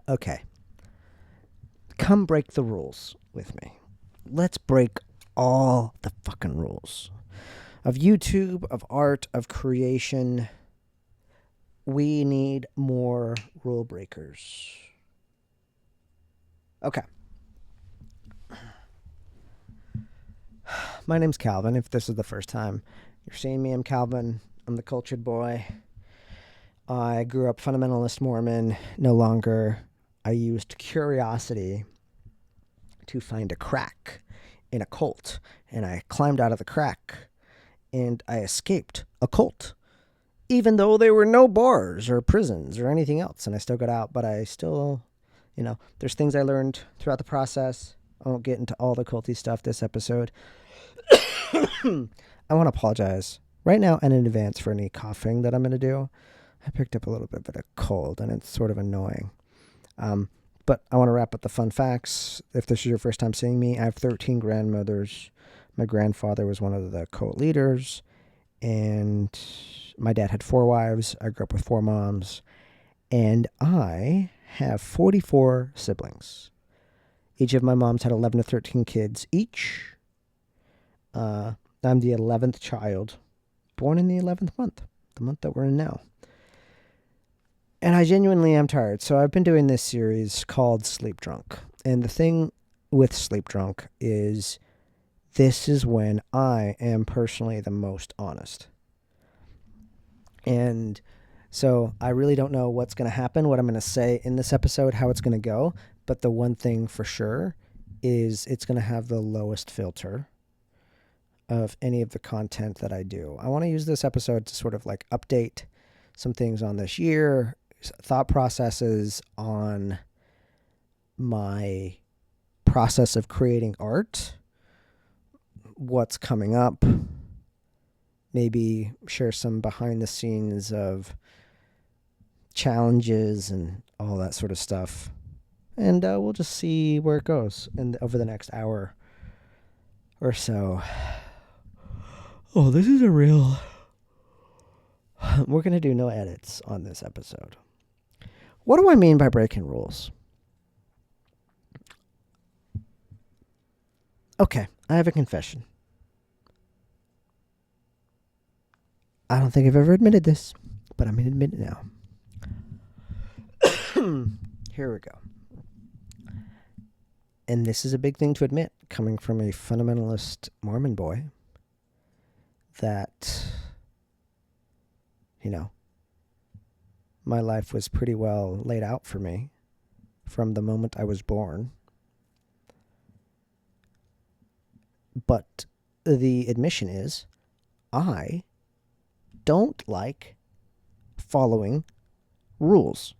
Okay. Come break the rules with me. Let's break all the fucking rules of YouTube, of art, of creation. We need more rule breakers. Okay. My name's Calvin. If this is the first time you're seeing me, I'm Calvin. I'm the cultured boy. I grew up fundamentalist Mormon. No longer. I used curiosity to find a crack in a cult, and I climbed out of the crack, and I escaped a cult, even though there were no bars or prisons or anything else, and I still got out. But I still, there's things I learned throughout the process. I won't get into all the culty stuff this episode. I want to apologize right now and in advance for any coughing that I'm going to do. I picked up a little bit of a cold, and it's sort of annoying. But I want to wrap up the fun facts. If this is your first time seeing me, I have 13 grandmothers. My grandfather was one of the cult leaders, and my dad had 4 wives. I grew up with 4 moms, and I have 44 siblings. Each of my moms had 11 to 13 kids each. I'm the 11th child, born in the 11th month, the month that we're in now. And I genuinely am tired. So I've been doing this series called Sleep Drunk. And the thing with Sleep Drunk is this is when I am personally the most honest. And so I really don't know what's going to happen, what I'm going to say in this episode, how it's going to go. But the one thing for sure is it's going to have the lowest filter of any of the content that I do. I want to use this episode to sort of like update some things on this year, thought processes on my process of creating art, what's coming up, maybe share some behind the scenes of challenges and all that sort of stuff. And we'll just see where it goes over the next hour or so. Oh, this is a real... We're going to do no edits on this episode. What do I mean by breaking rules? Okay, I have a confession. I don't think I've ever admitted this, but I'm going to admit it now. Here we go. And this is a big thing to admit, coming from a fundamentalist Mormon boy, that, my life was pretty well laid out for me from the moment I was born. But the admission is, I don't like following rules.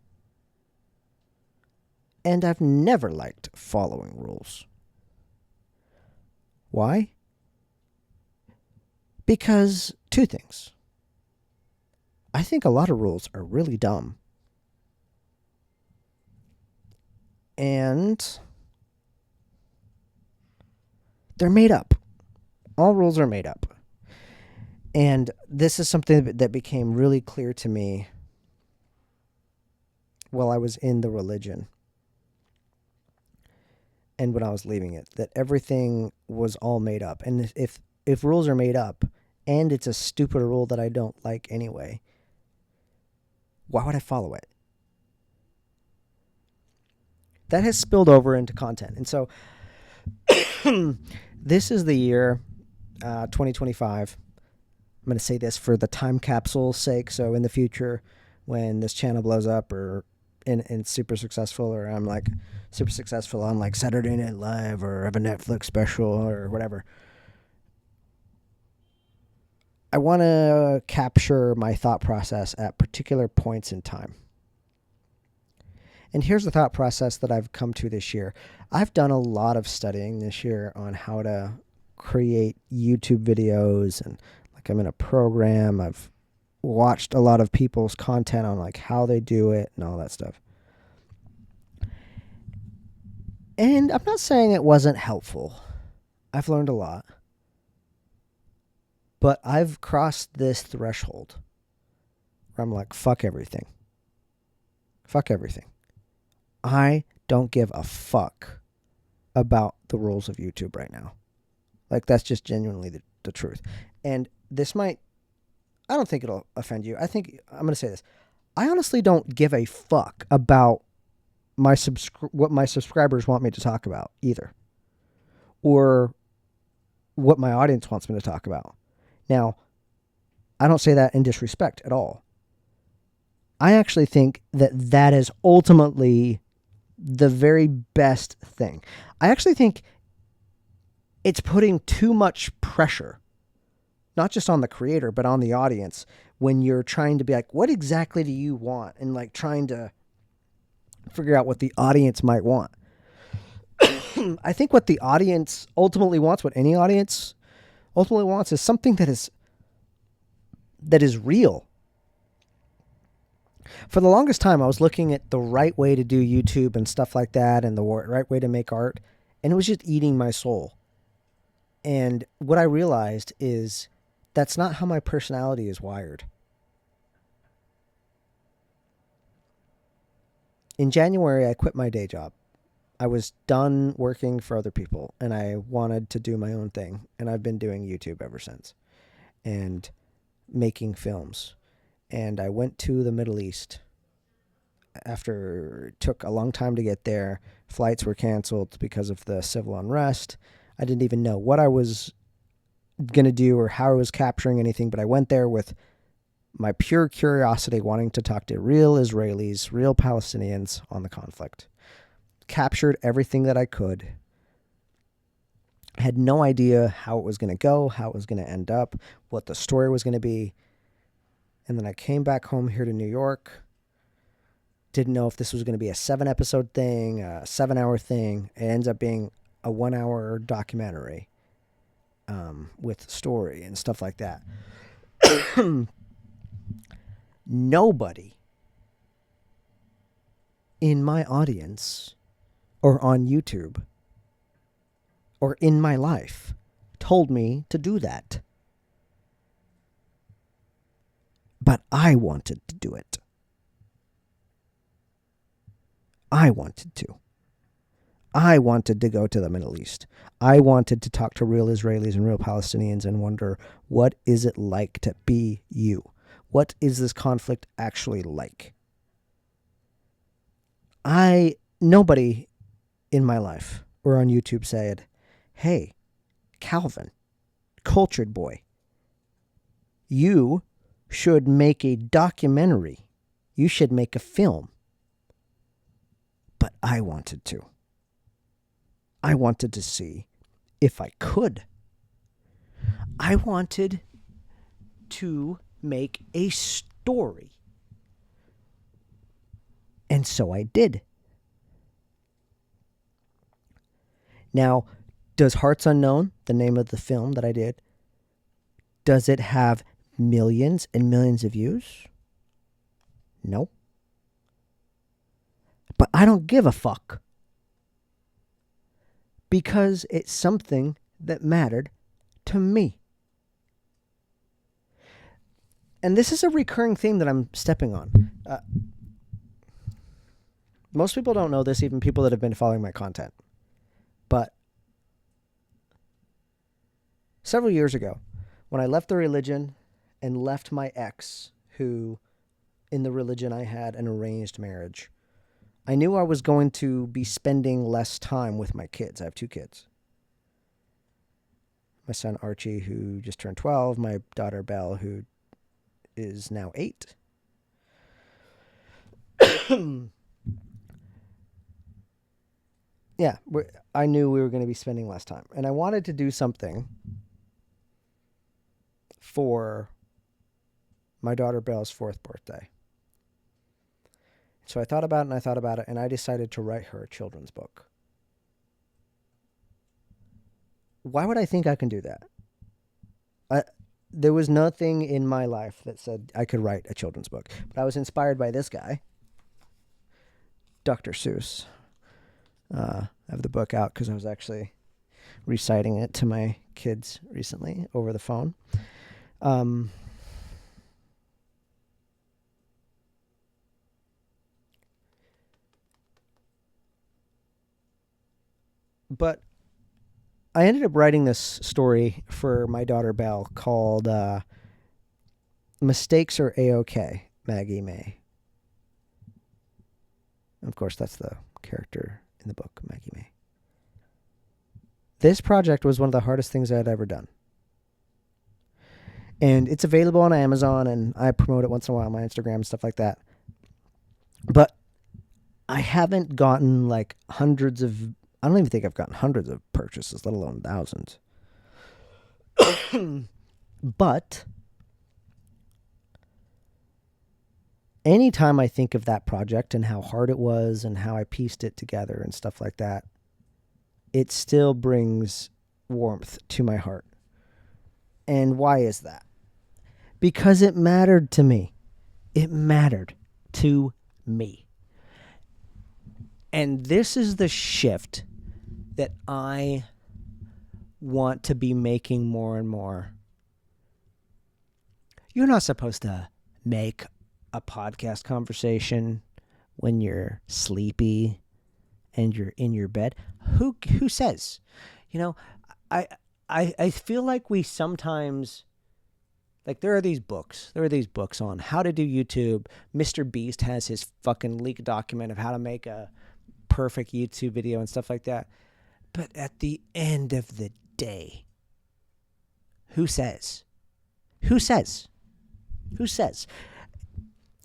And I've never liked following rules. Why? Because 2 things. I think a lot of rules are really dumb. And they're made up. All rules are made up. And this is something that became really clear to me while I was in the religion and when I was leaving it, that everything was all made up. And if rules are made up and it's a stupid rule that I don't like anyway, why would I follow it? That has spilled over into content. And so this is the year 2025. I'm going to say this for the time capsule's sake. So in the future, when this channel blows up or and super successful, or I'm like super successful on like Saturday Night Live or have a Netflix special or whatever, I want to capture my thought process at particular points in time. And here's the thought process that I've come to this year. I've done a lot of studying this year on how to create YouTube videos, and like I'm in a program. I've watched a lot of people's content on like how they do it and all that stuff. And I'm not saying it wasn't helpful. I've learned a lot. But I've crossed this threshold where I'm like, fuck everything. Fuck everything. I don't give a fuck about the rules of YouTube right now. Like, that's just genuinely the truth. And this might, I don't think it'll offend you. I'm going to say this. I honestly don't give a fuck about what my subscribers want me to talk about either, or what my audience wants me to talk about. Now, I don't say that in disrespect at all. I actually think that is ultimately the very best thing. I actually think it's putting too much pressure, not just on the creator, but on the audience, when you're trying to be like, what exactly do you want? And like trying to figure out what the audience might want. I think what the audience ultimately wants, what any audience ultimately wants, is something that is real. For the longest time, I was looking at the right way to do YouTube and stuff like that, and the right way to make art, and it was just eating my soul. And what I realized is that's not how my personality is wired. In January, I quit my day job. I was done working for other people, and I wanted to do my own thing, and I've been doing YouTube ever since, and making films. And I went to the Middle East. It took a long time to get there. Flights were canceled because of the civil unrest. I didn't even know what I was going to do or how I was capturing anything, but I went there with my pure curiosity, wanting to talk to real Israelis, real Palestinians on the conflict. Captured everything that I could. Had no idea how it was going to go, how it was going to end up, what the story was going to be. And then I came back home here to New York. Didn't know if this was going to be a 7-episode thing, a 7-hour thing. It ends up being a 1-hour documentary with story and stuff like that. Nobody in my audience or on YouTube or in my life told me to do that. But I wanted to do it. I wanted to. I wanted to go to the Middle East. I wanted to talk to real Israelis and real Palestinians and wonder, what is it like to be you? What is this conflict actually like? Nobody in my life or on YouTube said, hey, Calvin, cultured boy, you should make a documentary. You should make a film. But I wanted to. I wanted to see if I could. I wanted to make a story. And so I did. Now, does Hearts Unknown, the name of the film that I did, does it have millions and millions of views? No. But I don't give a fuck. Because it's something that mattered to me. And this is a recurring theme that I'm stepping on. Most people don't know this, even people that have been following my content. But several years ago, when I left the religion and left my ex, who in the religion I had an arranged marriage, I knew I was going to be spending less time with my kids. I have 2 kids. My son Archie, who just turned 12, my daughter Belle, who is now 8. Yeah, I knew we were going to be spending less time. And I wanted to do something for my daughter Belle's 4th birthday. So I thought about it, and I decided to write her a children's book. Why would I think I can do that? There was nothing in my life that said I could write a children's book. But I was inspired by this guy, Dr. Seuss. I have the book out because I was actually reciting it to my kids recently over the phone. But I ended up writing this story for my daughter Belle called Mistakes Are A-OK, Maggie May. Of course, that's the character in the book, Maggie May. This project was one of the hardest things I had ever done. And it's available on Amazon, and I promote it once in a while on my Instagram and stuff like that. But I haven't gotten like hundreds of... I don't even think I've gotten hundreds of purchases, let alone thousands. But anytime I think of that project and how hard it was and how I pieced it together and stuff like that, it still brings warmth to my heart. And why is that? Because it mattered to me. It mattered to me. And this is the shift that I want to be making more and more. You're not supposed to make a podcast conversation when you're sleepy and you're in your bed. Who says? You know, I feel like we sometimes, like, there are these books on how to do YouTube. Mr. Beast has his fucking leaked document of how to make a perfect YouTube video and stuff like that. But at the end of the day, who says? Who says? Who says?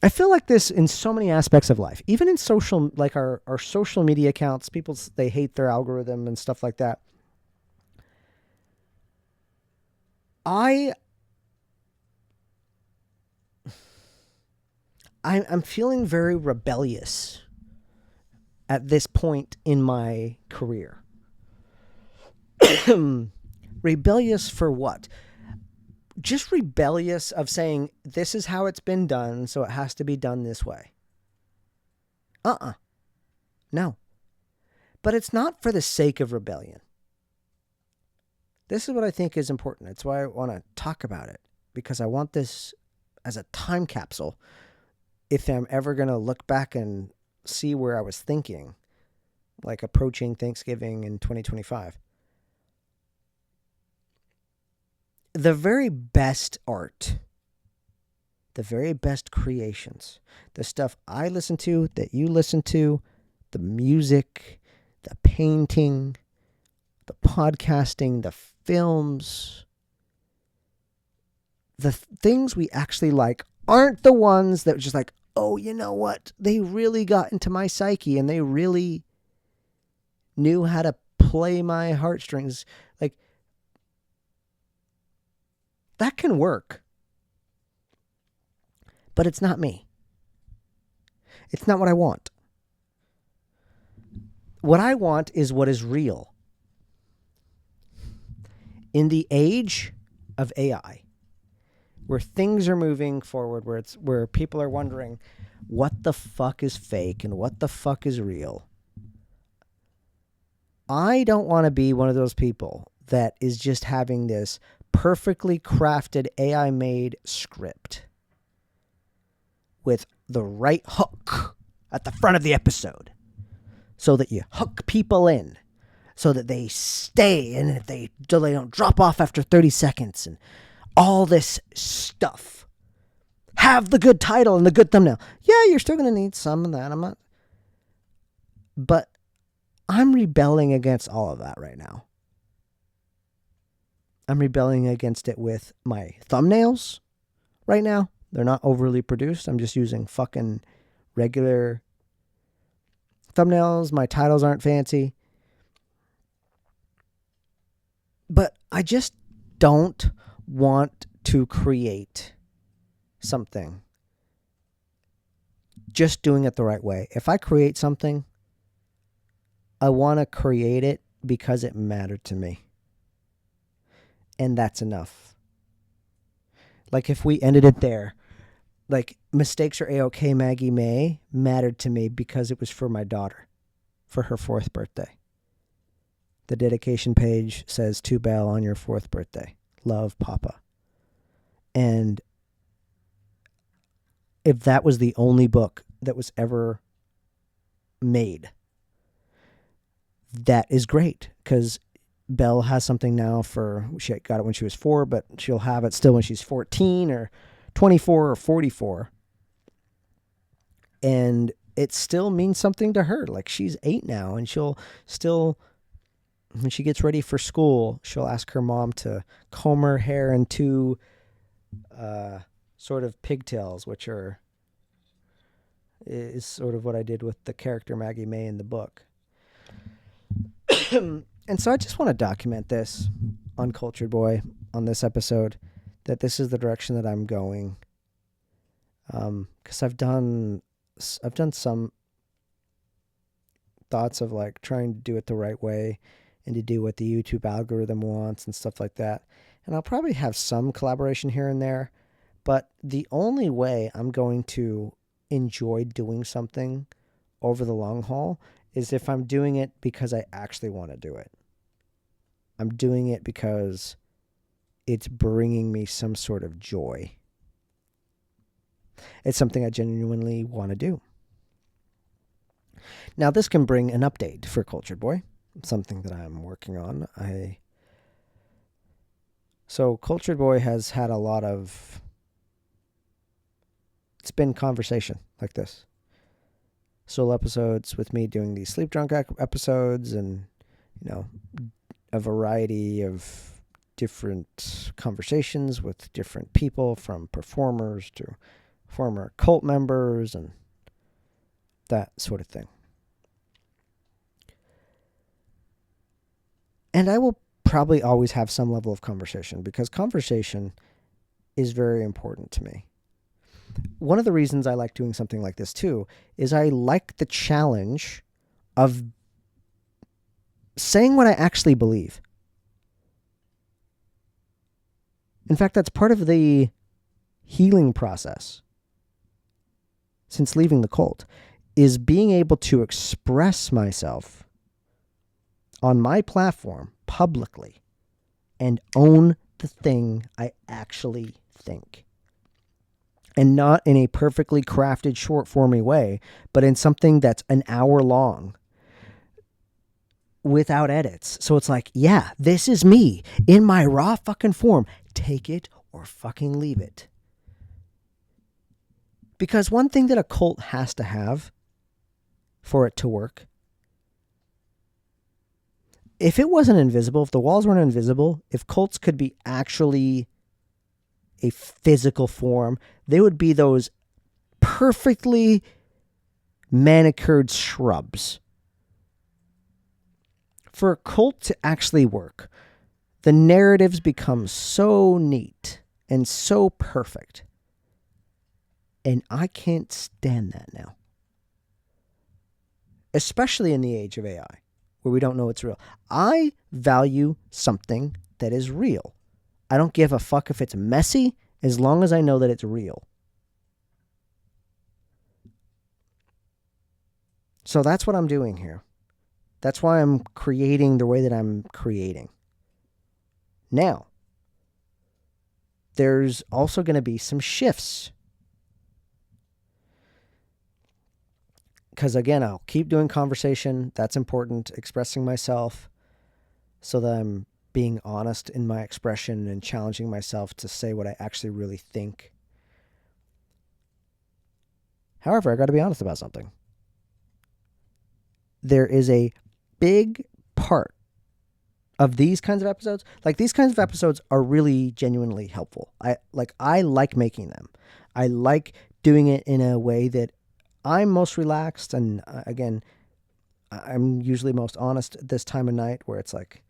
I feel like this in so many aspects of life, even in social, like our social media accounts. People, they hate their algorithm and stuff like that. I'm feeling very rebellious at this point in my career. Rebellious for what? Just rebellious of saying, this is how it's been done, so it has to be done this way. No. But it's not for the sake of rebellion. This is what I think is important. It's why I want to talk about it, because I want this as a time capsule. If I'm ever going to look back and see where I was thinking, like approaching Thanksgiving in 2025. The very best art, the very best creations, the stuff I listen to, that you listen to, the music, the painting, the podcasting, the films, the things we actually like aren't the ones that just like, oh, you know what? They really got into my psyche and they really knew how to play my heartstrings. Like, that can work. But it's not me. It's not what I want. What I want is what is real. In the age of AI, where things are moving forward, where people are wondering what the fuck is fake and what the fuck is real, I don't want to be one of those people that is just having this perfectly crafted AI-made script with the right hook at the front of the episode so that you hook people in, so that they stay, and if they don't drop off after 30 seconds and all this stuff. Have the good title and the good thumbnail. Yeah, you're still going to need some of that. But I'm rebelling against all of that right now. I'm rebelling against it with my thumbnails right now. They're not overly produced. I'm just using fucking regular thumbnails. My titles aren't fancy. But I just don't want to create something just doing it the right way. If I create something, I want to create it because it mattered to me. And that's enough. Like, if we ended it there, like, Mistakes Are A-OK, Maggie May mattered to me because it was for my daughter, for her 4th birthday. The dedication page says, to Belle on your 4th birthday. Love, Papa. And if that was the only book that was ever made, that is great, because Belle has something now she got it when she was 4, but she'll have it still when she's 14 or 24 or 44. And it still means something to her. Like, she's 8 now, and she'll still, when she gets ready for school, she'll ask her mom to comb her hair in 2 sort of pigtails, which is sort of what I did with the character Maggie May in the book. And so I just want to document this on Cultured Boy on this episode, that this is the direction that I'm going. Because I've done some thoughts of like trying to do it the right way and to do what the YouTube algorithm wants and stuff like that. And I'll probably have some collaboration here and there, but the only way I'm going to enjoy doing something over the long haul is if I'm doing it because I actually want to do it. I'm doing it because it's bringing me some sort of joy. It's something I genuinely want to do. Now, this can bring an update for Cultured Boy, something that I'm working on. So Cultured Boy has had a lot of... It's been conversation like this. Solo episodes with me doing these sleep drunk episodes, and, a variety of different conversations with different people, from performers to former cult members and that sort of thing. And I will probably always have some level of conversation, because conversation is very important to me. One of the reasons I like doing something like this too is I like the challenge of saying what I actually believe. In fact, that's part of the healing process since leaving the cult, is being able to express myself on my platform publicly and own the thing I actually think. And not in a perfectly crafted, short-formy way, but in something that's an hour long without edits. So it's like, yeah, this is me in my raw fucking form. Take it or fucking leave it. Because one thing that a cult has to have for it to work, if it wasn't invisible, if the walls weren't invisible, if cults could be actually a physical form, they would be those perfectly manicured shrubs. For a cult to actually work, the narratives become so neat and so perfect. And I can't stand that now. Especially in the age of AI, where we don't know it's real. I value something that is real. I don't give a fuck if it's messy, as long as I know that it's real. So that's what I'm doing here. That's why I'm creating the way that I'm creating. Now, there's also going to be some shifts. Because again, I'll keep doing conversation. That's important. Expressing myself so that I'm being honest in my expression and challenging myself to say what I actually really think. However, I got to be honest about something. There is a big part of these kinds of episodes. Like, these kinds of episodes are really genuinely helpful. I like making them. I like doing it in a way that I'm most relaxed. And again, I'm usually most honest at this time of night, where it's like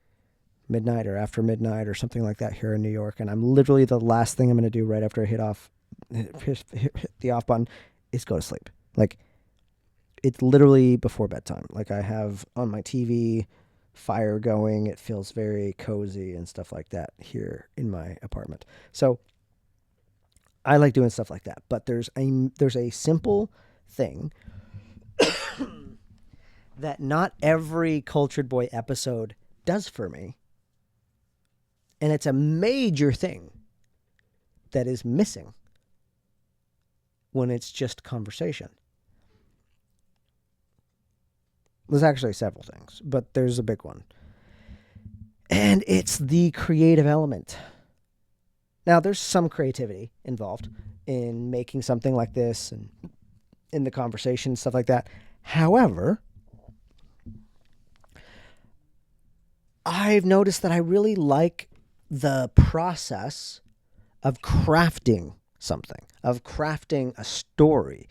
midnight or after midnight or something like that here in New York. And I'm literally, the last thing I'm going to do right after I hit the off button is go to sleep. Like, it's literally before bedtime. Like, I have on my TV fire going. It feels very cozy and stuff like that here in my apartment. So I like doing stuff like that. But there's a simple thing that not every Cultured Boy episode does for me. And it's a major thing that is missing when it's just conversation. There's actually several things, but there's a big one. And it's the creative element. Now, there's some creativity involved in making something like this and in the conversation, stuff like that. However, I've noticed that I really like the process of crafting something, of crafting a story,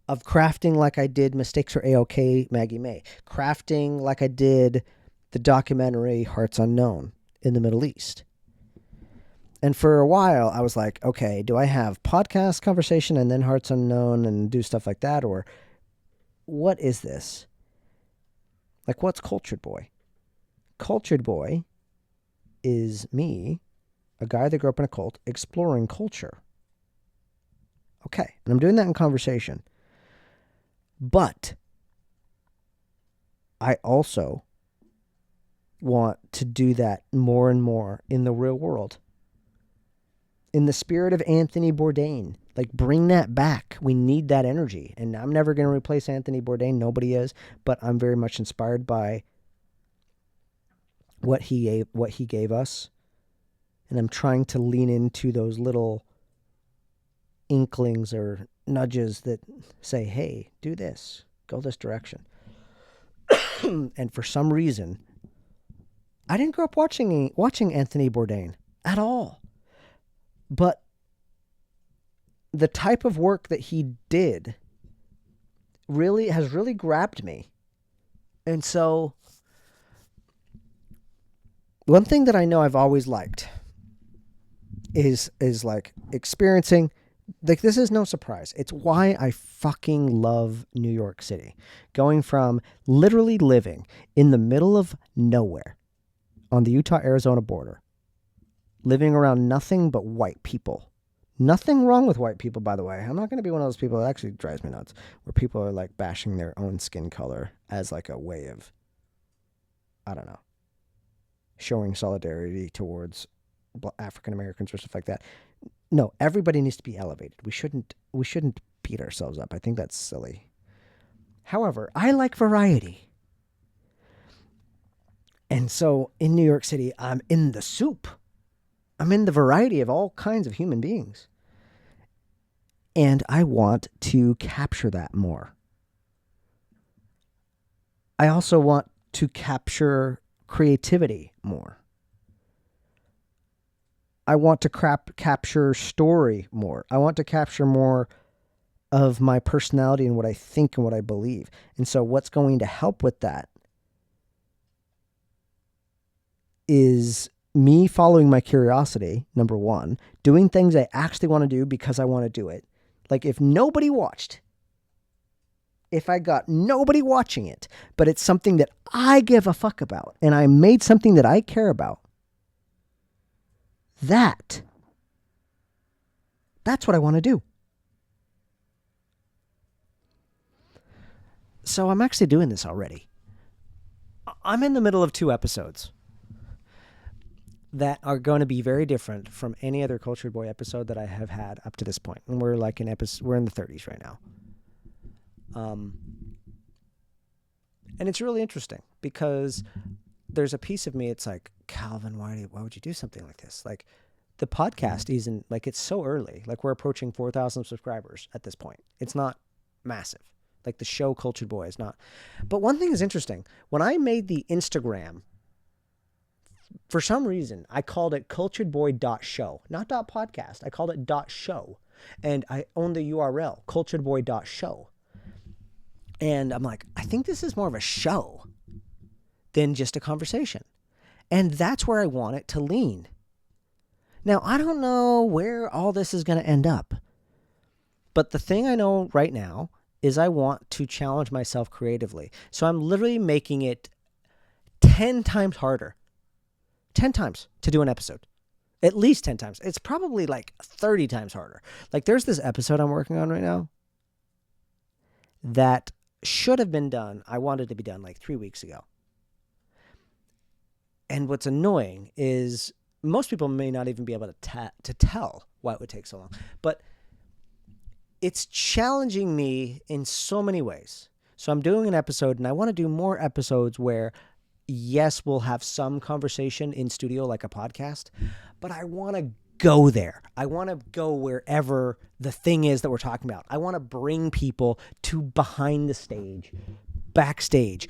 of crafting like I did Mistakes Are A-OK, Maggie May, crafting like I did the documentary Hearts Unknown in the Middle East. And for a while, I was like, okay, do I have podcast conversation and then Hearts Unknown and do stuff like that? Or what is this? Like, what's Cultured Boy? Cultured Boy is me, a guy that grew up in a cult, exploring culture. Okay, and I'm doing that in conversation. But I also want to do that more and more in the real world. In the spirit of Anthony Bourdain, like bring that back. We need that energy. And I'm never going to replace Anthony Bourdain. Nobody is. But I'm very much inspired by what he gave us. And I'm trying to lean into those little inklings or nudges that say, hey, do this. Go this direction. And for some reason, I didn't grow up watching Anthony Bourdain at all. But the type of work that he did has really grabbed me. And so one thing that I know I've always liked is like experiencing, like, this is no surprise. It's why I fucking love New York City. Going from literally living in the middle of nowhere on the Utah-Arizona border, living around nothing but white people. Nothing wrong with white people, by the way. I'm not going to be one of those people that actually drives me nuts, where people are like bashing their own skin color as like a way of, I don't know, showing solidarity towards African Americans or stuff like that. No, everybody needs to be elevated. We shouldn't beat ourselves up. I think that's silly. However, I like variety. And so in New York City, I'm in the soup. I'm in the variety of all kinds of human beings. And I want to capture that more. I also want to capture creativity more. I want to capture story more. I want to capture more of my personality and what I think and what I believe. And so what's going to help with that is me following my curiosity, number one, doing things I actually want to do because I want to do it. Like if nobody watched, if I got nobody watching it, but it's something that I give a fuck about and I made something that I care about, that's what I want to do. So I'm actually doing this already. I'm in the middle of 2 episodes that are going to be very different from any other Cultured Boy episode that I have had up to this point. And we're like we're in the 30s right now. And it's really interesting because there's a piece of me, it's like, Calvin, why would you do something like this? Like, the podcast isn't, like, it's so early. Like, we're approaching 4,000 subscribers at this point. It's not massive. Like, the show Cultured Boy is not. But one thing is interesting. When I made the Instagram, for some reason, I called it culturedboy.show, not .podcast. I called it .show. And I own the URL, culturedboy.show. And I'm like, I think this is more of a show than just a conversation. And that's where I want it to lean. Now, I don't know where all this is going to end up. But the thing I know right now is I want to challenge myself creatively. So I'm literally making it 10 times harder. 10 times to do an episode. At least 10 times. It's probably like 30 times harder. Like, there's this episode I'm working on right now that should have been done. I wanted to be done like 3 weeks ago. And what's annoying is most people may not even be able to tell why it would take so long. But it's challenging me in so many ways. So I'm doing an episode, and I want to do more episodes where, yes, we'll have some conversation in studio like a podcast, but I want to go there. I want to go wherever the thing is that we're talking about. I want to bring people to behind the stage, backstage.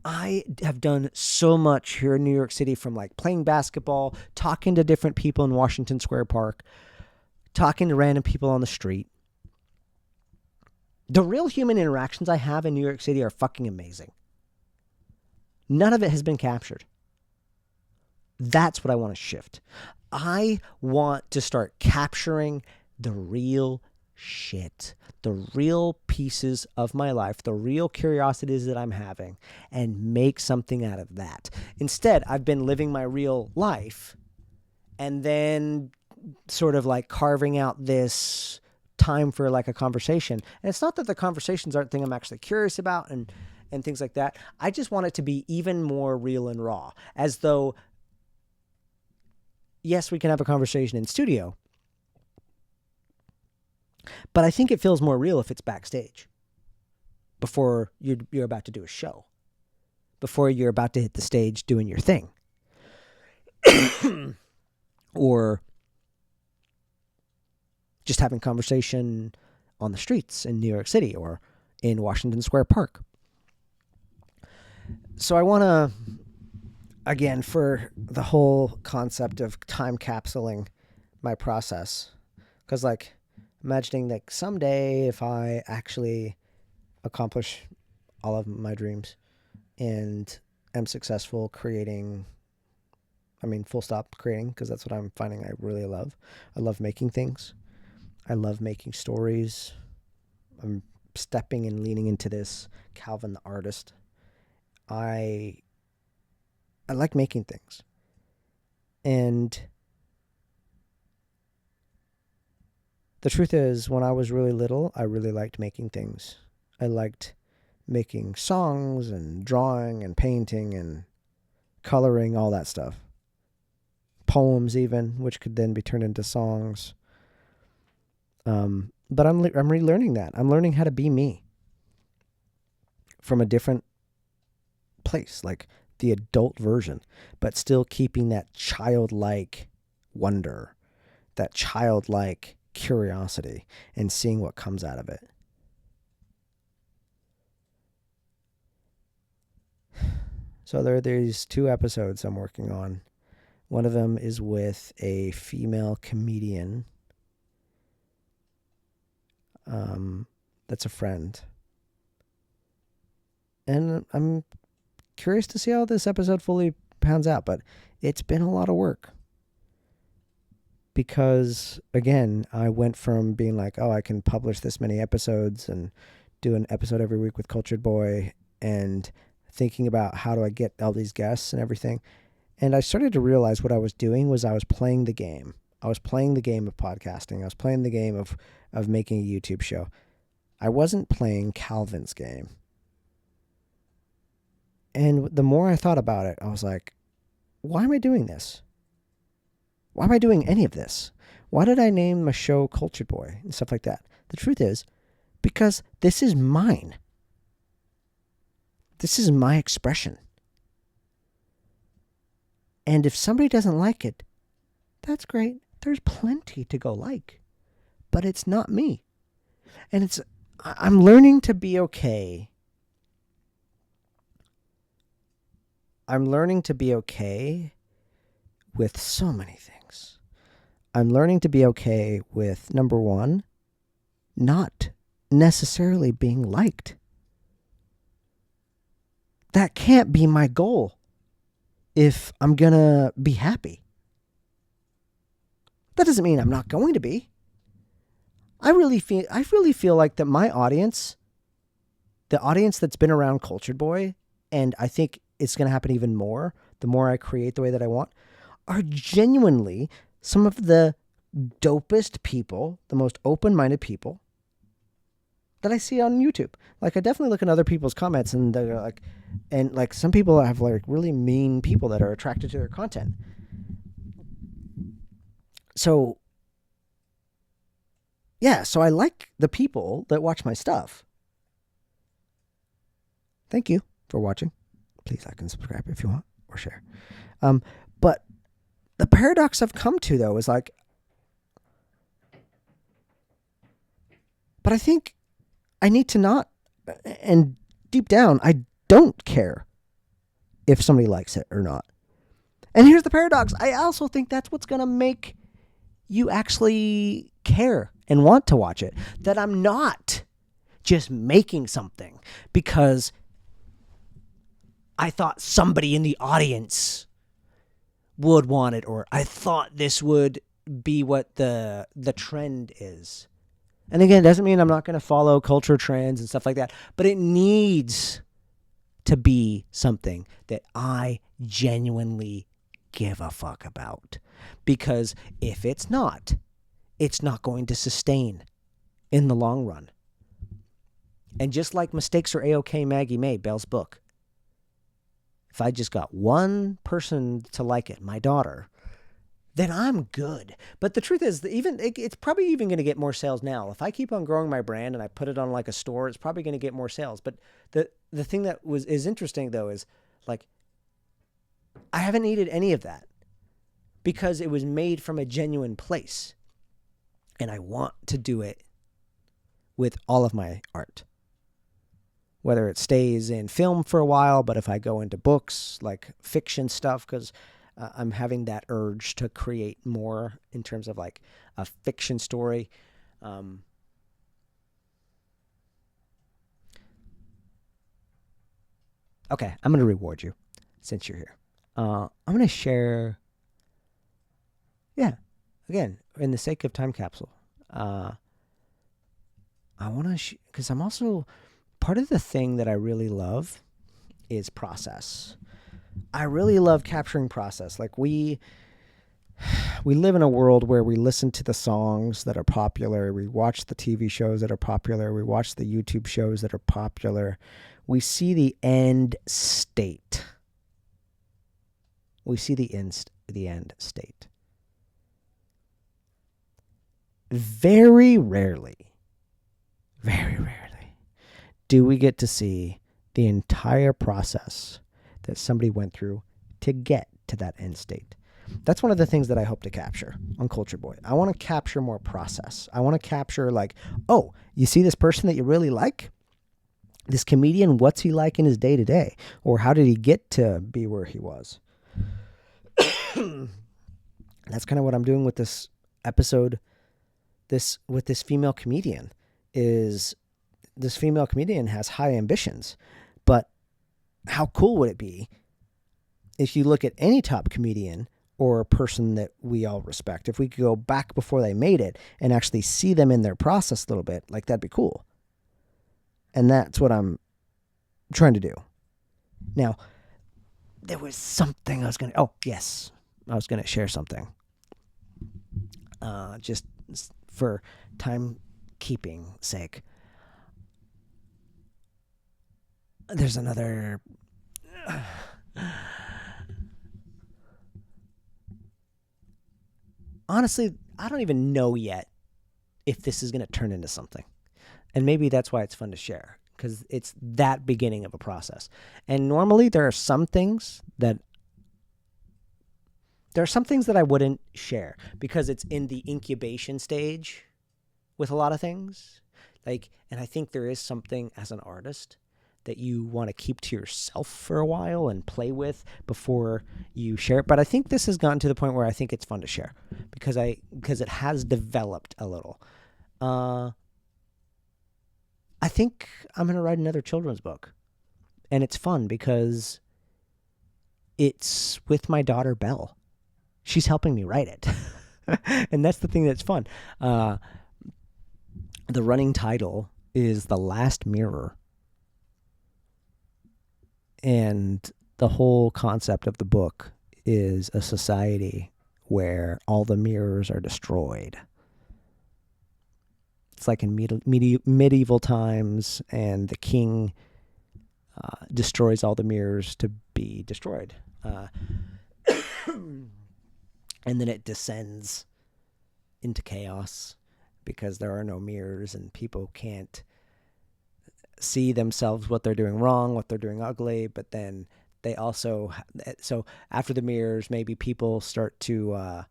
I have done so much here in New York City, from like playing basketball, talking to different people in Washington Square Park, talking to random people on the street. The real human interactions I have in New York City are fucking amazing. None of it has been captured. That's what I want to shift. I want to start capturing the real shit, the real pieces of my life, the real curiosities that I'm having, and make something out of that. Instead, I've been living my real life and then sort of like carving out this time for like a conversation. And it's not that the conversations aren't things I'm actually curious about and things like that. I just want it to be even more real and raw, as though, yes, we can have a conversation in studio, but I think it feels more real if it's backstage, before you're about to do a show, before you're about to hit the stage doing your thing, or just having conversation on the streets in New York City or in Washington Square Park. So I want to, again, for the whole concept of time capsuling my process, because like imagining that someday if I actually accomplish all of my dreams and am successful creating, full stop creating, because that's what I'm finding I really love. I love making things. I love making stories. I'm stepping and leaning into this Calvin the artist. I like making things. And the truth is, when I was really little, I really liked making things. I liked making songs and drawing and painting and coloring, all that stuff. Poems even, which could then be turned into songs. But I'm relearning that. I'm learning how to be me from a different place, like the adult version, but still keeping that childlike wonder, that childlike curiosity, and seeing what comes out of it. So there are these 2 episodes I'm working on. One of them is with a female comedian that's a friend. And I'm curious to see how this episode fully pans out, but it's been a lot of work. Because, again, I went from being like, oh, I can publish this many episodes and do an episode every week with Cultured Boy, and thinking about how do I get all these guests and everything. And I started to realize what I was doing was I was playing the game. I was playing the game of podcasting. I was playing the game of making a YouTube show. I wasn't playing Calvin's game. And the more I thought about it, I was like, why am I doing this? Why am I doing any of this? Why did I name my show Cultured Boy and stuff like that? The truth is, because this is mine. This is my expression. And if somebody doesn't like it, that's great. There's plenty to go like. But it's not me. And I'm learning to be okay. I'm learning to be okay with so many things. I'm learning to be okay with, number one, not necessarily being liked. That can't be my goal if I'm going to be happy. That doesn't mean I'm not going to be. I really feel like that my audience, the audience that's been around Cultured Boy, and I think it's going to happen even more the more I create the way that I want, are genuinely some of the dopest people, the most open-minded people that I see on YouTube. Like, I definitely look at other people's comments, and they're like, and like some people have like really mean people that are attracted to their content. So, yeah, so I like the people that watch my stuff. Thank you for watching. Please like and subscribe if you want, or share. But the paradox I've come to, though, is like, but I think I need to not, and deep down, I don't care if somebody likes it or not. And here's the paradox. I also think that's what's going to make you actually care and want to watch it. That I'm not just making something because I thought somebody in the audience would want it, or I thought this would be what the trend is. And again, it doesn't mean I'm not going to follow culture trends and stuff like that, but it needs to be something that I genuinely give a fuck about. Because if it's not going to sustain in the long run. And just like Mistakes Are A-OK Maggie May, Belle's book, if I just got one person to like it, my daughter, then I'm good. But the truth is, it's probably even going to get more sales now. If I keep on growing my brand and I put it on like a store, it's probably going to get more sales. But the thing that is interesting, though, is like I haven't needed any of that because it was made from a genuine place. And I want to do it with all of my art. Whether it stays in film for a while, but if I go into books, like fiction stuff, because I'm having that urge to create more in terms of like a fiction story. Okay, I'm going to reward you since you're here. I'm going to share, again, in the sake of time capsule, I want to, because I'm also, part of the thing that I really love is process. I really love capturing process. Like we live in a world where we listen to the songs that are popular. We watch the TV shows that are popular. We watch the YouTube shows that are popular. We see the end state. We see the end state. Very rarely do we get to see the entire process that somebody went through to get to that end state. That's one of the things that I hope to capture on Culture Boy. I want to capture more process. I want to capture like, oh, you see this person that you really like? This comedian, what's he like in his day-to-day? Or how did he get to be where he was? That's kind of what I'm doing with this episode, with this female comedian, is this female comedian has high ambitions, but how cool would it be if you look at any top comedian or a person that we all respect, if we could go back before they made it and actually see them in their process a little bit, like that'd be cool. And that's what I'm trying to do. Now, there was something I was going to share something. Just for timekeeping sake. There's another... Honestly, I don't even know yet if this is going to turn into something. And maybe that's why it's fun to share, because it's that beginning of a process. And normally there are some things that I wouldn't share because it's in the incubation stage with a lot of things. And I think there is something as an artist that you want to keep to yourself for a while and play with before you share it. But I think this has gotten to the point where I think it's fun to share because it has developed a little. I think I'm going to write another children's book. And it's fun because it's with my daughter, Belle. She's helping me write it. And that's the thing that's fun. The running title is The Last Mirror. And the whole concept of the book is a society where all the mirrors are destroyed. It's like in medieval times, and the king destroys all the mirrors to be destroyed. And then it descends into chaos because there are no mirrors and people can't see themselves, what they're doing wrong, what they're doing ugly, but then they also, so after the mirrors, maybe people start to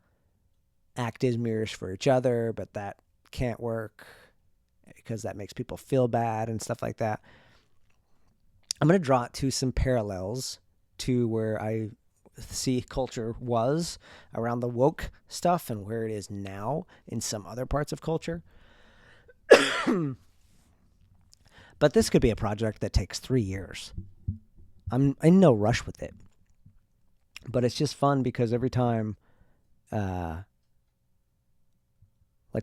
act as mirrors for each other, but that can't work because that makes people feel bad and stuff like that. I'm going to draw it to some parallels to where I see culture was around the woke stuff and where it is now in some other parts of culture. But this could be a project that takes 3 years. I'm in no rush with it. But it's just fun because every time, like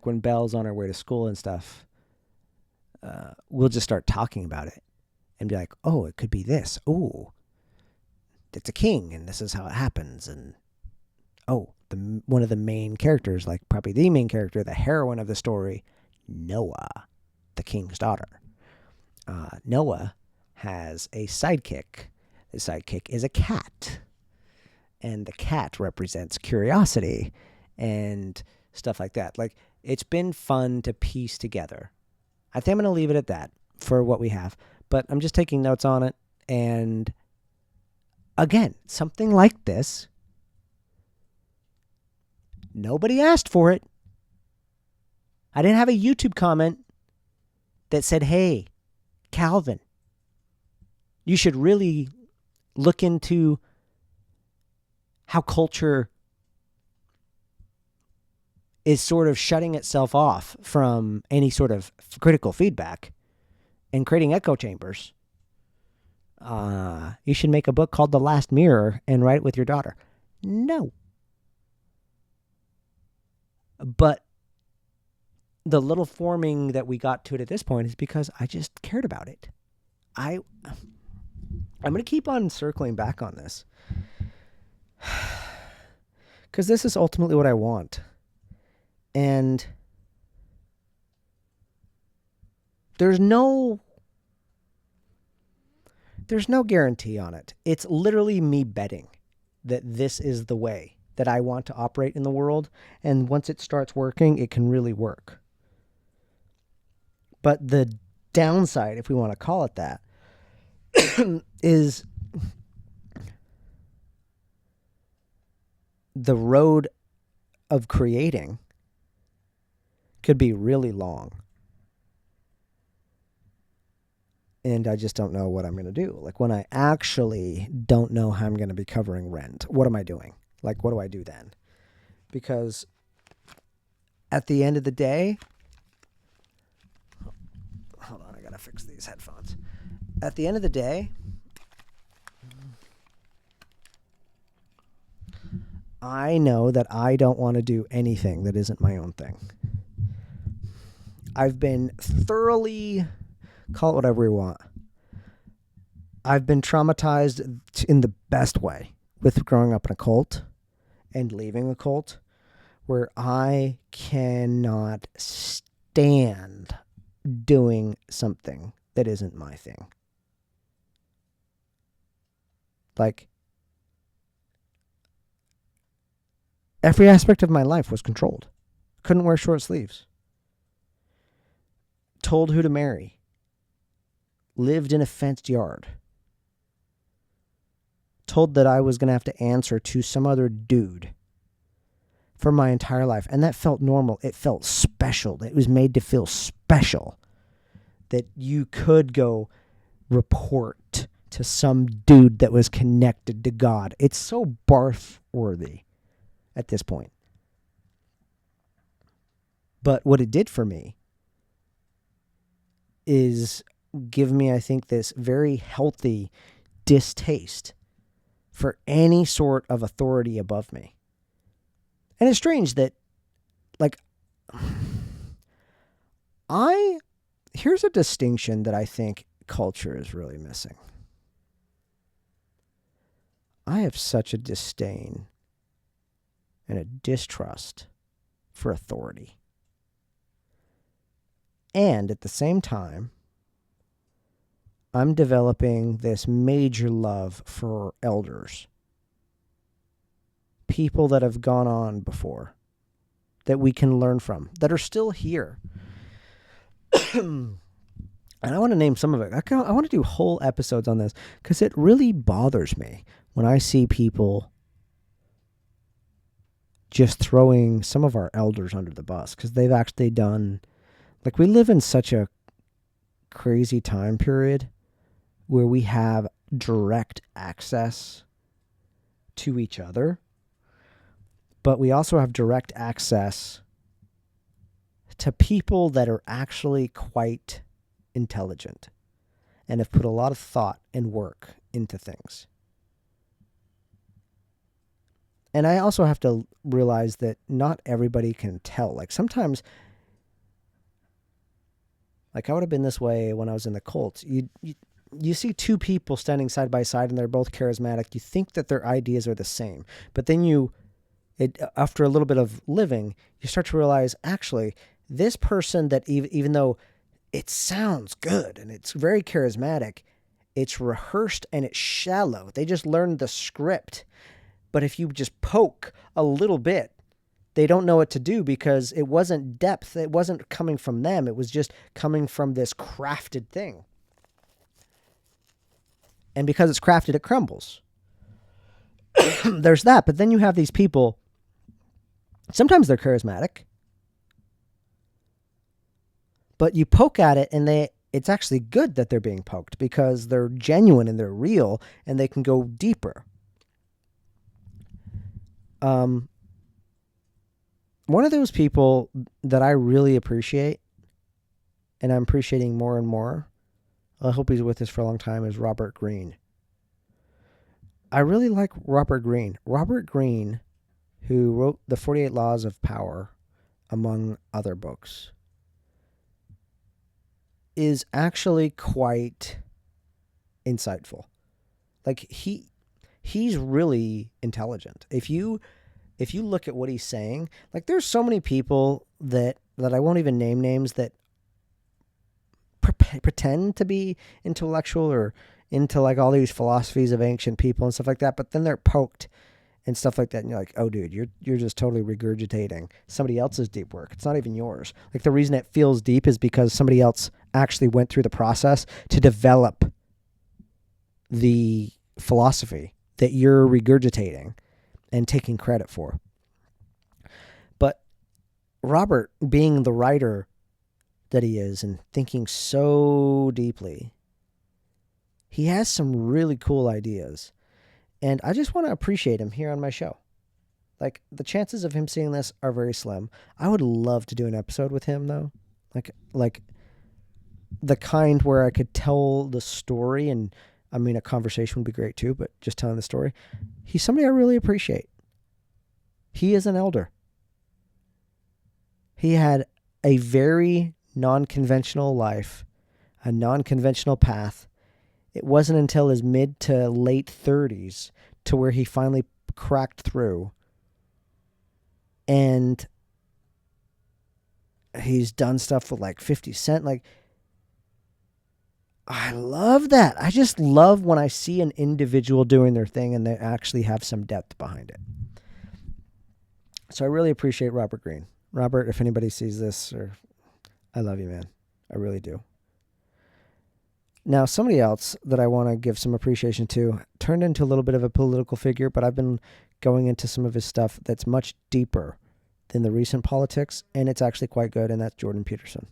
when Belle's on her way to school and stuff, we'll just start talking about it and be like, oh, it could be this. Oh, it's a king and this is how it happens. And, oh, one of the main characters, like probably the main character, the heroine of the story, Noah, the king's daughter. Noah has a sidekick. The sidekick is a cat. And the cat represents curiosity and stuff like that. Like, it's been fun to piece together. I think I'm going to leave it at that for what we have. But I'm just taking notes on it. And again, something like this, nobody asked for it. I didn't have a YouTube comment that said, hey, Calvin, you should really look into how culture is sort of shutting itself off from any sort of critical feedback and creating echo chambers. You should make a book called The Last Mirror and write it with your daughter. No. But the little forming that we got to it at this point is because I just cared about it. I'm going to keep on circling back on this because this is ultimately what I want. And there's no guarantee on it. It's literally me betting that this is the way that I want to operate in the world. And once it starts working, it can really work. But the downside, if we want to call it that, is the road of creating could be really long. And I just don't know what I'm going to do. Like, when I actually don't know how I'm going to be covering rent, what am I doing? Like, what do I do then? Because at the end of the day, hold on, I got to fix these headphones. At the end of the day, I know that I don't want to do anything that isn't my own thing. I've been thoroughly, call it whatever you want, I've been traumatized in the best way with growing up in a cult and leaving a cult, where I cannot stand doing something that isn't my thing. Like, every aspect of my life was controlled. Couldn't wear short sleeves. Told who to marry. Lived in a fenced yard. Told that I was going to have to answer to some other dude for my entire life. And that felt normal. It felt special. It was made to feel special. That you could go report to some dude that was connected to God. It's so barf-worthy at this point. But what it did for me is give me, I think, this very healthy distaste for any sort of authority above me. And it's strange that, like, here's a distinction that I think culture is really missing. I have such a disdain and a distrust for authority. And at the same time, I'm developing this major love for elders. People that have gone on before, that we can learn from, that are still here. And I want to name some of it. I want to do whole episodes on this because it really bothers me when I see people just throwing some of our elders under the bus because they've actually done, like, we live in such a crazy time period where we have direct access to each other, but we also have direct access to people that are actually quite intelligent and have put a lot of thought and work into things. And I also have to realize that not everybody can tell. Like sometimes, like I would have been this way when I was in the cult. You see two people standing side by side and they're both charismatic. You think that their ideas are the same, but then after a little bit of living, you start to realize actually this person that even though it sounds good and it's very charismatic, it's rehearsed and it's shallow. They just learned the script. But if you just poke a little bit, they don't know what to do because it wasn't depth. It wasn't coming from them. It was just coming from this crafted thing. And because it's crafted, it crumbles. There's that. But then you have these people, sometimes they're charismatic, but you poke at it and it's actually good that they're being poked because they're genuine and they're real and they can go deeper. One of those people that I really appreciate, and I'm appreciating more and more, I hope he's with us for a long time, is Robert Greene. I really like Robert Greene. Robert Greene, who wrote The 48 Laws of Power, among other books, is actually quite insightful. Like he's really intelligent. If you look at what he's saying, like there's so many people that I won't even name names that pretend to be intellectual or into like all these philosophies of ancient people and stuff like that, but then they're poked and stuff like that, and you're like, oh dude, you're just totally regurgitating somebody else's deep work. It's not even yours. Like the reason it feels deep is because somebody else actually went through the process to develop the philosophy that you're regurgitating and taking credit for. But Robert, being the writer that he is and thinking so deeply, he has some really cool ideas. And I just want to appreciate him here on my show. Like, the chances of him seeing this are very slim. I would love to do an episode with him, though. Like the kind where I could tell the story, and I mean, a conversation would be great too, but just telling the story. He's somebody I really appreciate. He is an elder. He had a very non-conventional life, a non-conventional path. It wasn't until his mid to late 30s to where he finally cracked through. And he's done stuff with like 50 Cent. Like, I love that. I just love when I see an individual doing their thing and they actually have some depth behind it. So I really appreciate Robert Greene. Robert, if anybody sees this, I love you, man. I really do. Now, somebody else that I want to give some appreciation to turned into a little bit of a political figure, but I've been going into some of his stuff that's much deeper than the recent politics, and it's actually quite good, and that's Jordan Peterson.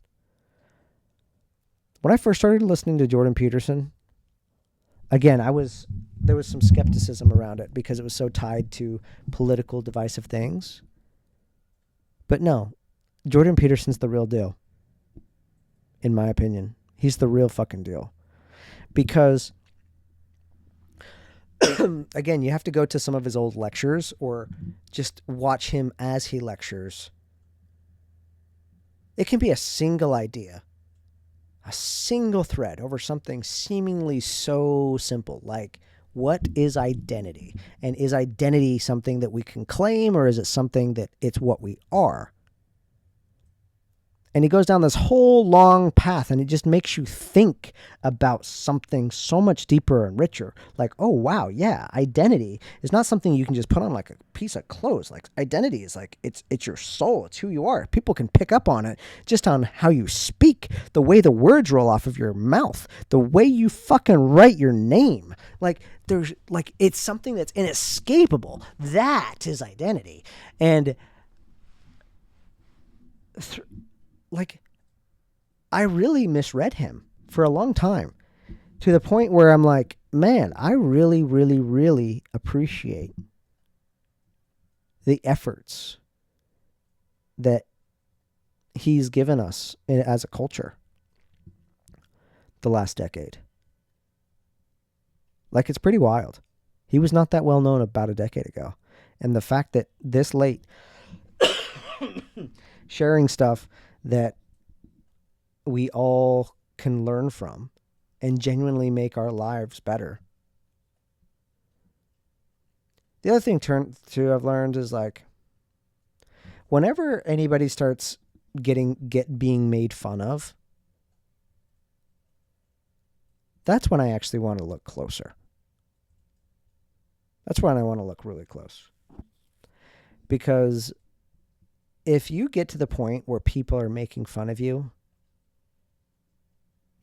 When I first started listening to Jordan Peterson, again, there was some skepticism around it because it was so tied to political divisive things. But no, Jordan Peterson's the real deal, in my opinion. He's the real fucking deal. Because, again, you have to go to some of his old lectures or just watch him as he lectures. It can be a single idea, a single thread over something seemingly so simple, like what is identity? And is identity something that we can claim, or is it something that it's what we are? And he goes down this whole long path, and it just makes you think about something so much deeper and richer. Like, oh, wow, yeah, identity is not something you can just put on like a piece of clothes. Like, identity is like, it's your soul. It's who you are. People can pick up on it just on how you speak, the way the words roll off of your mouth, the way you fucking write your name. Like, there's like, it's something that's inescapable. That is identity. And like, I really misread him for a long time, to the point where I'm like, man, I really, really, really appreciate the efforts that he's given us as a culture the last decade. Like, it's pretty wild. He was not that well known about a decade ago. And the fact that this late sharing stuff that we all can learn from and genuinely make our lives better. The other thing I've learned is, like, whenever anybody starts being made fun of, that's when I actually want to look closer. That's when I want to look really close. Because if you get to the point where people are making fun of you,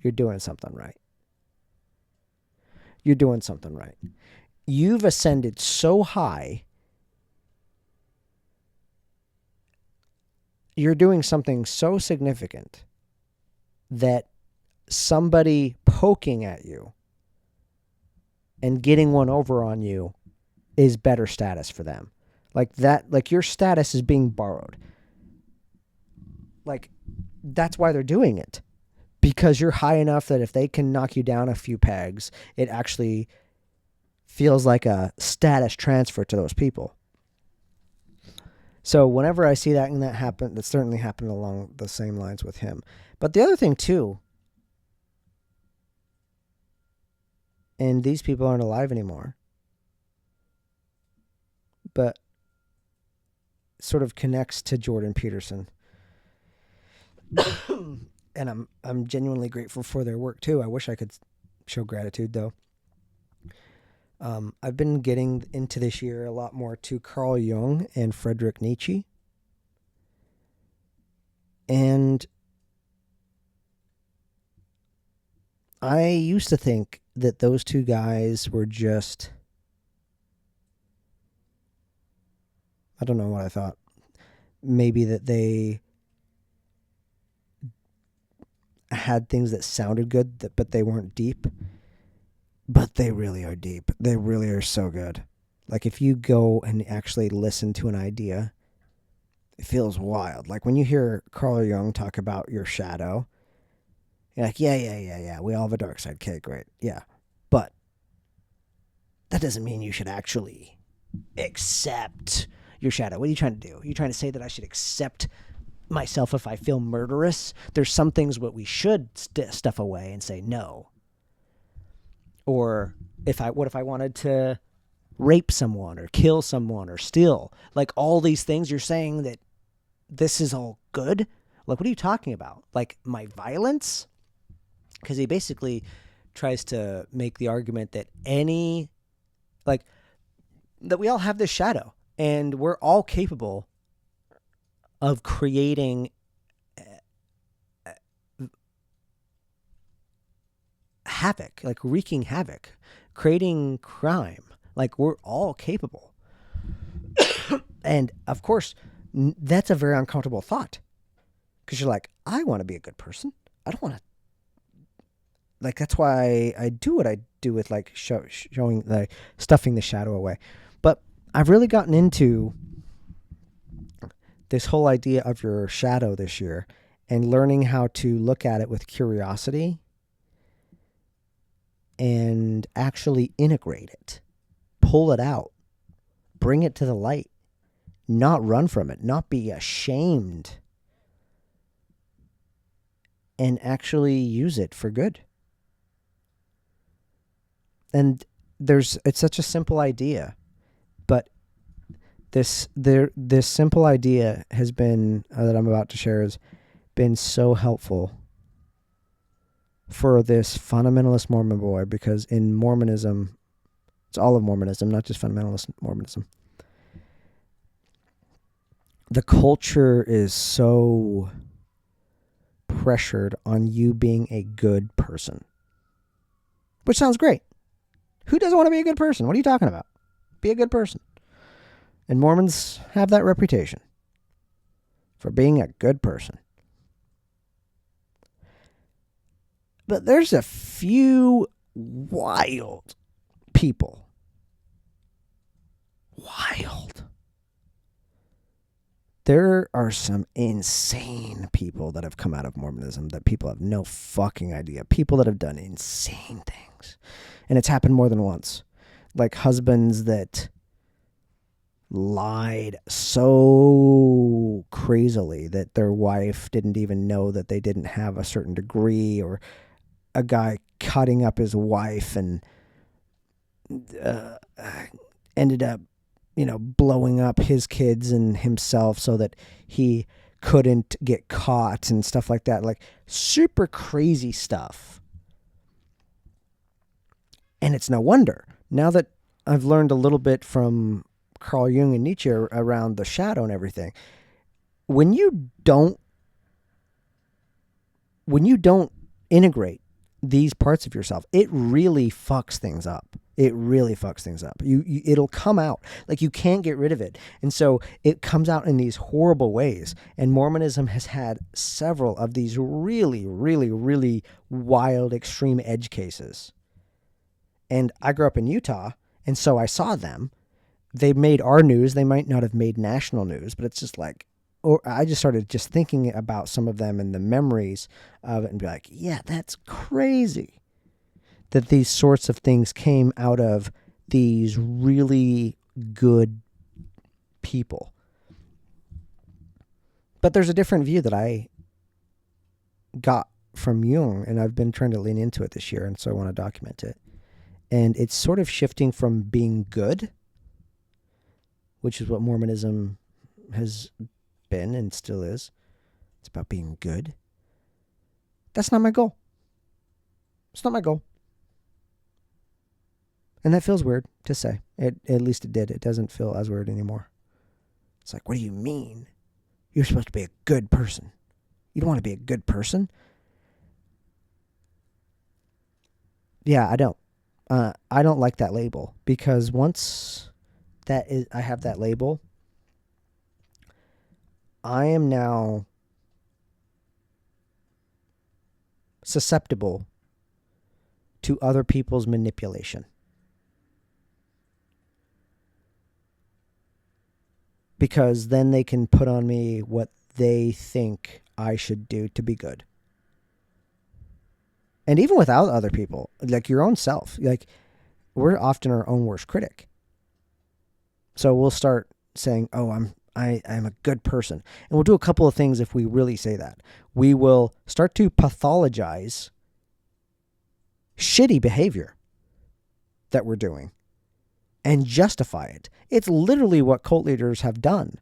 you're doing something right. You're doing something right. You've ascended so high. You're doing something so significant that somebody poking at you and getting one over on you is better status for them. Like that, like your status is being borrowed. Like, that's why they're doing it. Because you're high enough that if they can knock you down a few pegs, it actually feels like a status transfer to those people. So whenever I see that and that happen, that certainly happened along the same lines with him. But the other thing too, and these people aren't alive anymore, but sort of connects to Jordan Peterson. And I'm genuinely grateful for their work too. I wish I could show gratitude though. I've been getting into this year a lot more to Carl Jung and Friedrich Nietzsche. And I used to think that those two guys were just, I don't know what I thought. Maybe that they had things that sounded good, but they weren't deep. But they really are deep. They really are so good. Like, if you go and actually listen to an idea, it feels wild. Like, when you hear Carl Jung talk about your shadow, you're like, yeah. We all have a dark side. Okay, great. Yeah. But that doesn't mean you should actually accept your shadow. What are you trying to do? Are you trying to say that I should accept myself if I feel murderous? There's some things what we should stuff away and say no. Or what if I wanted to rape someone or kill someone or steal? Like, all these things, you're saying that this is all good? Like, what are you talking about? Like, my violence? Because he basically tries to make the argument that that we all have this shadow and we're all capable of creating havoc, like wreaking havoc, creating crime. Like, we're all capable. And of course, that's a very uncomfortable thought, because you're like, I want to be a good person. I don't want to. Like, that's why I do what I do with, like, showing, like, stuffing the shadow away. But I've really gotten into this whole idea of your shadow this year and learning how to look at it with curiosity and actually integrate it, pull it out, bring it to the light, not run from it, not be ashamed, and actually use it for good. And it's such a simple idea, but this simple idea has been, that I'm about to share, is been so helpful for this fundamentalist Mormon boy, because in Mormonism, it's all of Mormonism, not just fundamentalist Mormonism, the culture is so pressured on you being a good person, which sounds great. Who doesn't want to be a good person? What are you talking about? Be a good person. And Mormons have that reputation for being a good person. But there's a few wild people. Wild. There are some insane people that have come out of Mormonism that people have no fucking idea. People that have done insane things. And it's happened more than once. Like husbands that lied so crazily that their wife didn't even know that they didn't have a certain degree, or a guy cutting up his wife and ended up, blowing up his kids and himself so that he couldn't get caught and stuff like that. Like super crazy stuff. And it's no wonder. Now that I've learned a little bit from Carl Jung and Nietzsche around the shadow and everything, when you don't integrate these parts of yourself, it really fucks things up. It really fucks things up. It'll come out. Like you can't get rid of it. And so it comes out in these horrible ways. And Mormonism has had several of these really, really, really wild, extreme edge cases. And I grew up in Utah, and so I saw them. They made our news. They might not have made national news, but it's just like, or I just started just thinking about some of them and the memories of it and be like, yeah, that's crazy that these sorts of things came out of these really good people. But there's a different view that I got from Jung, and I've been trying to lean into it this year, and so I want to document it. And it's sort of shifting from being good, which is what Mormonism has been and still is. It's about being good. That's not my goal. It's not my goal. And that feels weird to say. At least it did. It doesn't feel as weird anymore. It's like, what do you mean? You're supposed to be a good person. You don't want to be a good person? Yeah, I don't. I don't like that label, because once I have that label, I am now susceptible to other people's manipulation. Because then they can put on me what they think I should do to be good. And even without other people, like your own self, like we're often our own worst critic. So we'll start saying, oh, I'm a good person. And we'll do a couple of things if we really say that. We will start to pathologize shitty behavior that we're doing and justify it. It's literally what cult leaders have done.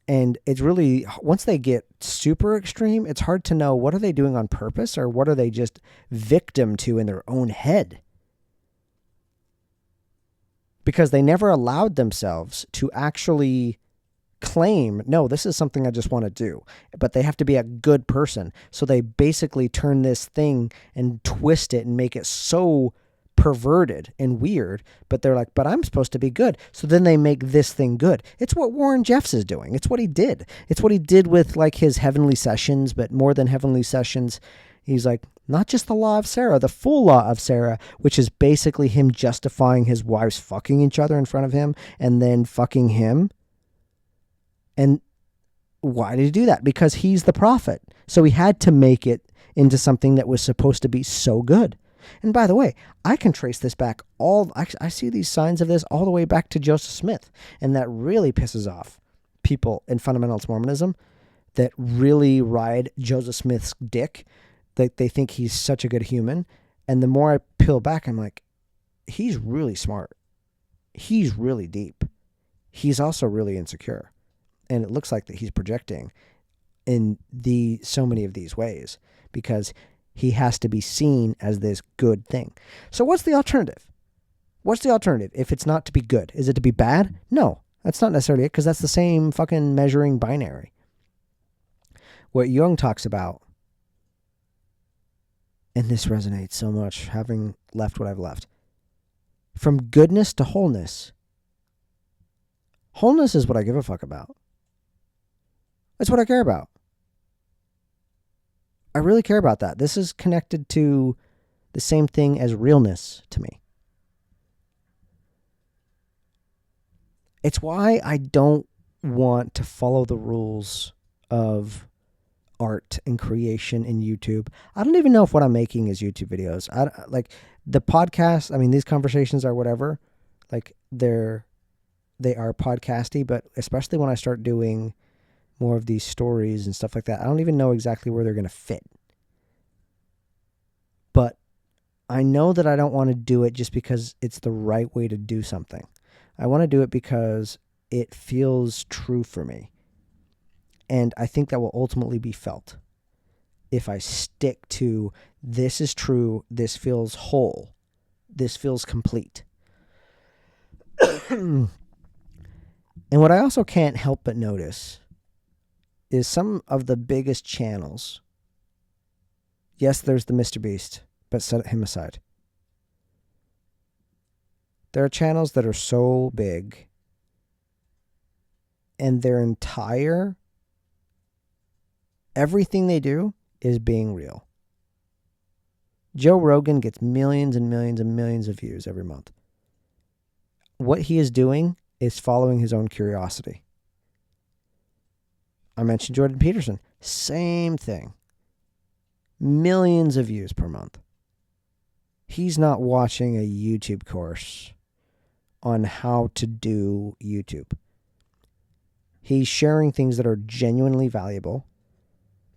And it's really, once they get super extreme, it's hard to know what are they doing on purpose or what are they just victim to in their own head. Because they never allowed themselves to actually claim, no, this is something I just want to do. But they have to be a good person. So they basically turn this thing and twist it and make it so perverted and weird, but they're like, but I'm supposed to be good. So then they make this thing good. It's what Warren Jeffs is doing. It's what he did. It's what he did with like his heavenly sessions, but more than heavenly sessions. He's like, not just the law of Sarah, the full law of Sarah, which is basically him justifying his wives fucking each other in front of him and then fucking him. And why did he do that? Because he's the prophet. So he had to make it into something that was supposed to be so good. And by the way, I can trace this back I see these signs of this all the way back to Joseph Smith. And that really pisses off people in fundamentalist Mormonism that really ride Joseph Smith's dick. They think he's such a good human. And the more I peel back, I'm like, he's really smart. He's really deep. He's also really insecure. And it looks like that he's projecting in so many of these ways because he has to be seen as this good thing. So what's the alternative? What's the alternative if it's not to be good? Is it to be bad? No, that's not necessarily it because that's the same fucking measuring binary. What Jung talks about, and this resonates so much having left what I've left, from goodness to wholeness. Wholeness is what I give a fuck about. That's what I care about. I really care about that. This is connected to the same thing as realness to me. It's why I don't want to follow the rules of art and creation in YouTube. I don't even know if what I'm making is YouTube videos. Like the podcast, I mean, these conversations are whatever. Like they are podcasty, but especially when I start doing more of these stories and stuff like that, I don't even know exactly where they're going to fit. But I know that I don't want to do it just because it's the right way to do something. I want to do it because it feels true for me. And I think that will ultimately be felt if I stick to this is true, this feels whole, this feels complete. And what I also can't help but notice is some of the biggest channels. Yes, there's the Mr. Beast, but set him aside. There are channels that are so big and their entire everything they do is being real. Joe Rogan gets millions and millions and millions of views every month. What he is doing is following his own curiosity. I mentioned Jordan Peterson. Same thing. Millions of views per month. He's not watching a YouTube course on how to do YouTube. He's sharing things that are genuinely valuable,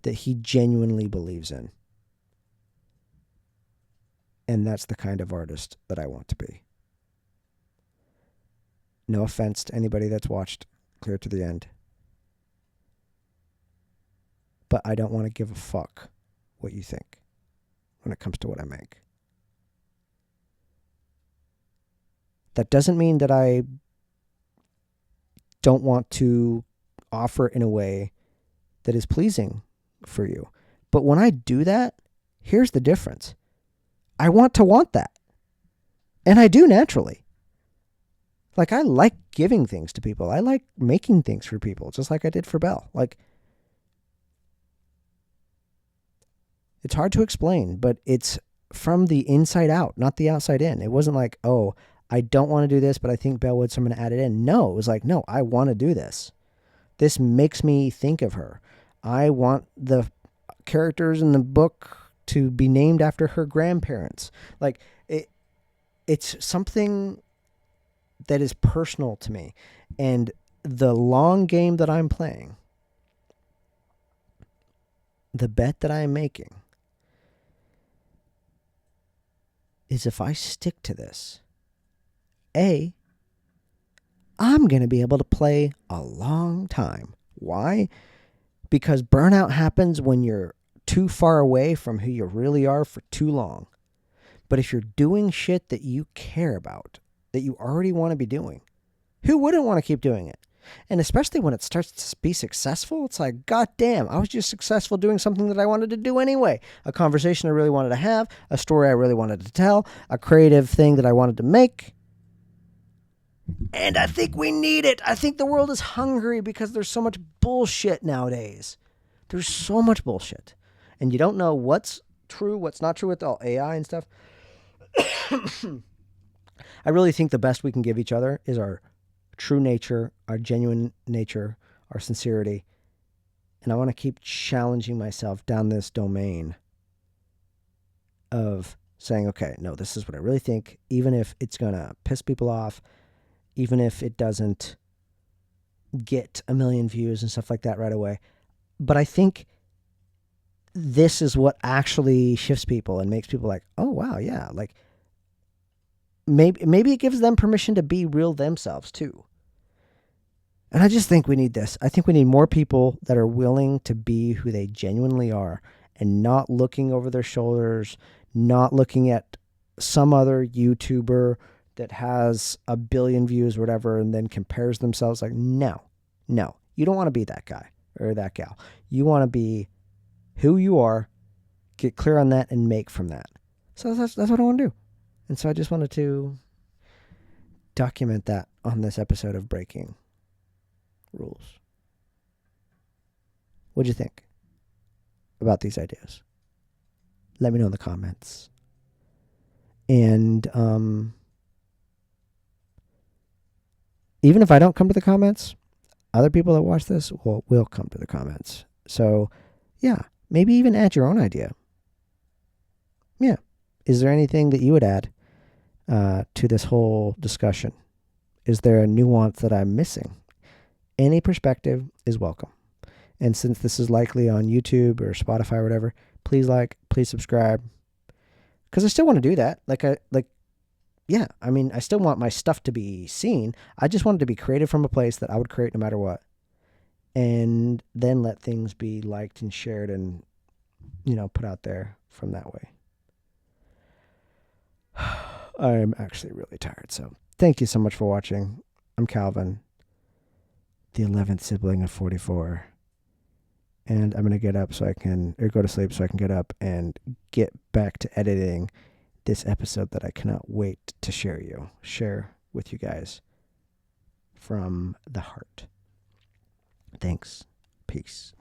that he genuinely believes in. And that's the kind of artist that I want to be. No offense to anybody that's watched clear to the end. But I don't want to give a fuck what you think when it comes to what I make. That doesn't mean that I don't want to offer it in a way that is pleasing for you. But when I do that, here's the difference. I want that. And I do naturally. Like, I like giving things to people. I like making things for people, just like I did for Belle. Like, it's hard to explain, but it's from the inside out, not the outside in. It wasn't like, oh, I don't want to do this, but I think Belle would, so I'm going to add it in. No, it was like, no, I want to do this. This makes me think of her. I want the characters in the book to be named after her grandparents. Like, it's something that is personal to me. And the long game that I'm playing, the bet that I'm making, is if I stick to this, I'm going to be able to play a long time. Why? Because burnout happens when you're too far away from who you really are for too long. But if you're doing shit that you care about, that you already want to be doing, who wouldn't want to keep doing it? And especially when it starts to be successful, it's like, God damn, I was just successful doing something that I wanted to do anyway. A conversation I really wanted to have, a story I really wanted to tell, a creative thing that I wanted to make. And I think we need it. I think the world is hungry because there's so much bullshit nowadays. There's so much bullshit. And you don't know what's true, what's not true with all AI and stuff. I really think the best we can give each other is our true nature, our genuine nature, our sincerity. And I want to keep challenging myself down this domain of saying, okay, no, this is what I really think, even if it's going to piss people off, even if it doesn't get 1 million views and stuff like that right away. But I think this is what actually shifts people and makes people like, oh, wow, yeah. Like, maybe it gives them permission to be real themselves too. And I just think we need this. I think we need more people that are willing to be who they genuinely are and not looking over their shoulders, not looking at some other YouTuber that has a billion views or whatever and then compares themselves. Like, no, no. You don't want to be that guy or that gal. You want to be who you are, get clear on that, and make from that. So that's what I want to do. And so I just wanted to document that on this episode of Breaking Rules. What'd you think about these ideas? Let me know in the comments. And even if I don't come to the comments, other people that watch this will come to the comments. So, yeah, maybe even add your own idea. Yeah. Is there anything that you would add to this whole discussion? Is there a nuance that I'm missing? Any perspective is welcome. And since this is likely on YouTube or Spotify or whatever, please please subscribe. Because I still want to do that. I still want my stuff to be seen. I just want it to be created from a place that I would create no matter what. And then let things be liked and shared and, put out there from that way. I'm actually really tired. So thank you so much for watching. I'm Calvin, the 11th sibling of 44. And I'm going to get up go to sleep so I can get up and get back to editing this episode that I cannot wait to share with you guys from the heart. Thanks. Peace.